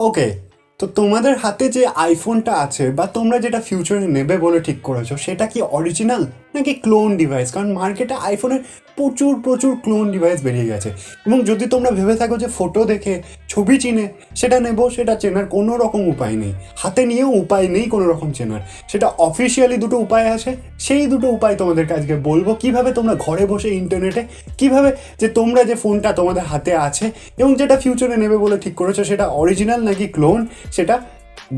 ওকে, তো তোমাদের হাতে যে আইফোনটা আছে বা তোমরা যেটা ফিউচারে নেবে বলে ঠিক করেছো সেটা কি অরিজিনাল নাকি ক্লোন ডিভাইস? কারণ মার্কেটে আইফোনের প্রচুর প্রচুর ক্লোন ডিভাইস বেরিয়ে গেছে। এবং যদি তোমরা ভেবে থাকো যে ফটো দেখে ছবি চিনে সেটা নেবো, সেটা চেনার কোনো রকম উপায় নেই, হাতে নিয়েও উপায় নেই কোনো রকম চেনার। সেটা অফিসিয়ালি দুটো উপায় আছে, সেই দুটো উপায় তোমাদেরকে আজকে বলবো কিভাবে তোমরা ঘরে বসে ইন্টারনেটে কিভাবে যে তোমরা যে ফোনটা তোমাদের হাতে আছে এবং যেটা ফিউচারে নেবে বলে ঠিক করেছো সেটা অরিজিনাল নাকি ক্লোন সেটা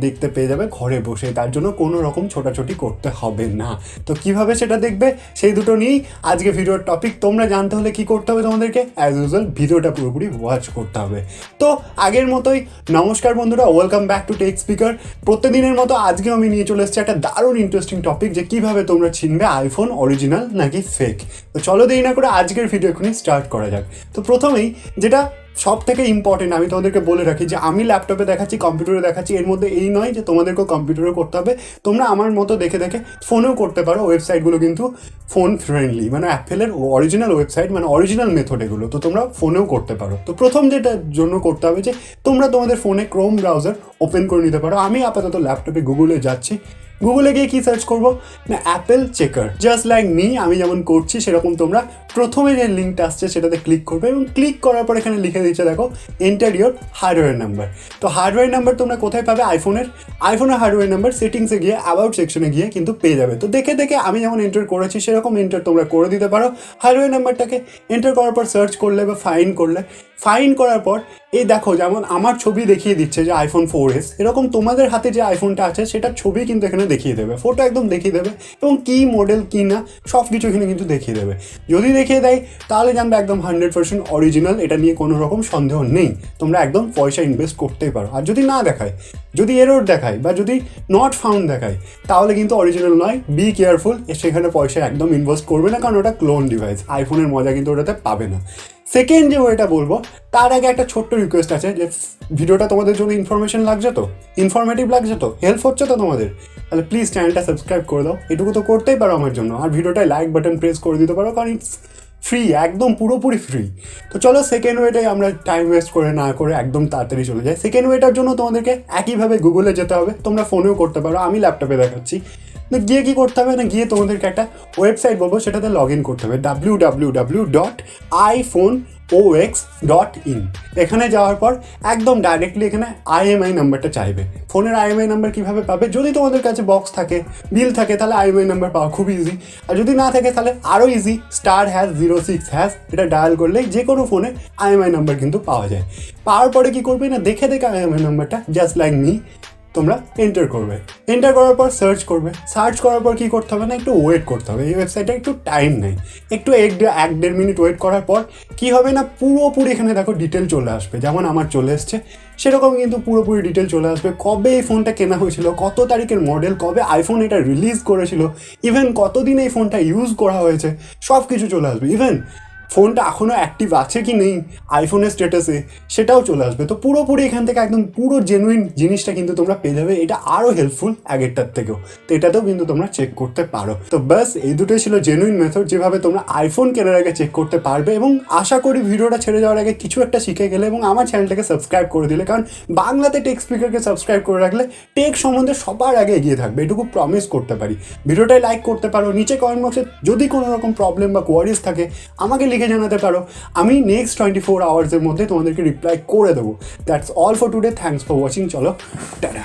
দেখতে পেয়ে যাবে ঘরে বসে। তার জন্য কোনো রকম ছোটাছুটি করতে হবে না। তো কিভাবে সেটা দেখবে সেই দুটো নিয়েই আজকে ভিডিওর টপিক। তোমরা জানতে হলে কি করতে হবে, তোমাদেরকে অ্যাজ ইউজুয়াল ভিডিওটা পুরোপুরি ওয়াচ করতে হবে। তো আগের মতোই নমস্কার বন্ধুরা, welcome back to Tech Speaker. প্রত্যেকদিনের মতো আজকেও আমি নিয়ে চলে এসেছি একটা দারুণ ইন্টারেস্টিং টপিক, যে কিভাবে তোমরা চিনবে আইফোন অরিজিনাল নাকি ফেক। তো চলো দেরি না করে আজকের ভিডিও এখনই স্টার্ট করা যাক। তো প্রথমেই যেটা সব থেকে ইম্পর্টেন্ট আমি তোমাদেরকে বলে রাখি, যে আমি ল্যাপটপে দেখাচ্ছি, কম্পিউটারে দেখাচ্ছি, এর মধ্যে এই নয় যে তোমাদেরকেও কম্পিউটারে করতে হবে। তোমরা আমার মতো দেখে দেখে ফোনেও করতে পারো। ওয়েবসাইটগুলো কিন্তু ফোন ফ্রেন্ডলি, মানে অ্যাপেলের অরিজিনাল ওয়েবসাইট, মানে অরিজিনাল মেথড এগুলো, তো তোমরা ফোনেও করতে পারো। তো প্রথম যেটার জন্য করতে হবে যে তোমরা তোমাদের ফোনে ক্রোম ব্রাউজার ওপেন করে নিতে পারো। আমি আপাতত ল্যাপটপে গুগলে যাচ্ছি। গুগলে গিয়ে কী সার্চ করবো না, Apple checker. Just like me, আমি যেমন করছি সেরকম তোমরা প্রথমে যে লিঙ্কটা আসছে সেটাতে ক্লিক করবে এবং ক্লিক করার পর এখানে লিখে দিচ্ছে দেখো এন্টার ইয়োর হার্ডওয়্যার নাম্বার। তো হার্ডওয়্যার নাম্বার তোমরা কোথায় পাবে? আইফোনের হার্ডওয়্যার নাম্বার সেটিংসে গিয়ে অ্যাবাউট সেকশনে গিয়ে কিন্তু পেয়ে যাবে। তো দেখে দেখে আমি যেমন এন্টার করেছি সেরকম এন্টার তোমরা করে দিতে পারো। হার্ডওয়্যার নাম্বারটাকে এন্টার করার পর সার্চ করলে বা ফাইন করার পর এই দেখো যেমন আমার ছবি দেখিয়ে দিচ্ছে যে আইফোন 4S, এরকম তোমাদের হাতে যে আইফোনটা আছে সেটার ছবি কিন্তু এখানে দেখিয়ে দেবে, ফটো একদম দেখিয়ে দেবে এবং কী মডেল কী না সব কিছু এখানে কিন্তু দেখিয়ে দেবে। যদি দেখিয়ে দেয় তাহলে জানবে একদম 100% অরিজিনাল, এটা নিয়ে কোনো রকম সন্দেহ নেই, তোমরা একদম পয়সা ইনভেস্ট করতেই পারো। আর যদি না দেখায়, যদি এরর দেখায় বা যদি নট ফাউন্ড দেখায়, তাহলে কিন্তু অরিজিনাল নয়। বি কেয়ারফুল, সেখানে পয়সা একদম ইনভেস্ট করবে না, কারণ ওটা ক্লোন ডিভাইস, আইফোনের মজা কিন্তু ওটাতে পাবে না। সেকেন্ড যে ওয়েটা বলবো তার আগে একটা ছোট্ট রিকোয়েস্ট আছে, যে ভিডিওটা তোমাদের জন্য ইনফরমেটিভ লাগছে তো, হেল্প হচ্ছে তো তোমাদের, তাহলে প্লিজ চ্যানেলটা সাবস্ক্রাইব করে দাও। এটুকু তো করতেই পারো আমার জন্য। আর ভিডিওটায় লাইক বাটন প্রেস করে দিতে পারো, কারণ ইটস ফ্রি, একদম পুরোপুরি ফ্রি। তো চলো সেকেন্ড ওয়েটাই আমরা টাইম ওয়েস্ট করে না করে একদম তাড়াতাড়ি চলে যাই। সেকেন্ড ওয়েটার জন্য তোমাদেরকে একইভাবে গুগলে যেতে হবে, তোমরা ফোনেও করতে পারো, আমি ল্যাপটপে দেখাচ্ছি। গিয়ে কী করতে হবে না, গিয়ে তোমাদেরকে একটা ওয়েবসাইট বলবো, সেটাতে লগ ইন করতে হবে, www.iphoneox.in। এখানে যাওয়ার পর একদম ডাইরেক্টলি এখানে IMEI নাম্বারটা চাইবে। ফোনের IMEI নাম্বার কীভাবে পাবে? যদি তোমাদের কাছে বক্স থাকে, বিল থাকে, তাহলে IMEI নাম্বার পাওয়া খুব ইজি। আর যদি না থাকে তাহলে আরও ইজি, *#06# এটা ডায়াল করলেই যে কোনো ফোনে IMEI নাম্বার কিন্তু পাওয়া যায়। পাওয়ার পরে কী করবে না, দেখে দেখে IMEI নাম্বারটা জাস্ট লাইক মি তোমরা এন্টার করবে। এন্টার করার পর সার্চ করার পর কী করতে হবে না, একটু ওয়েট করতে হবে। এই ওয়েবসাইটটা একটু টাইম নেয়, একটু 1-1.5 মিনিট ওয়েট করার পর কী হবে না, পুরোপুরি এখানে দেখো ডিটেল চলে আসবে। যেমন আমার চলে এসছে সেরকম কিন্তু পুরোপুরি ডিটেল চলে আসবে। কবে এই ফোনটা কেনা হয়েছিল, কত তারিখের মডেল, কবে আইফোন এটা রিলিজ করেছিল, ইভেন কতদিন এই ফোনটা ইউজ করা হয়েছে, সব কিছু চলে আসবে। ইভেন ফোনটা এখনও অ্যাক্টিভ আছে কি নেই আইফোনের স্ট্যাটাসে সেটাও চলে আসবে। তো পুরোপুরি এখান থেকে একদম পুরো জেনুইন জিনিসটা কিন্তু তোমরা পেয়ে যাবে। এটা আরও হেল্পফুল আগেরটার থেকেও, তো এটাতেও কিন্তু তোমরা চেক করতে পারো। তো বাস এই দুটোই ছিল জেনুইন মেথড, যেভাবে তোমরা আইফোন কেনার আগে চেক করতে পারবে। এবং আশা করি ভিডিওটা ছেড়ে যাওয়ার আগে কিছু একটা শিখে গেলে এবং আমার চ্যানেলটাকে সাবস্ক্রাইব করে দিলে, কারণ বাংলাতে টেক স্পিকারকে সাবস্ক্রাইব করে রাখলে টেক সম্বন্ধে সবার আগে এগিয়ে থাকবে, এটুকু প্রমিস করতে পারি। ভিডিওটাই লাইক করতে পারো, নিচে কমেন্ট বক্সে যদি কোনো রকম প্রবলেম বা কোয়ারিজ থাকে আমাকে লিখে জানাতে পারো, আমি নেক্সট 24 আওয়ার্সের মধ্যে তোমাদেরকে রিপ্লাই করে দেবো। That's all for today, thanks for watching. চলো টাটা।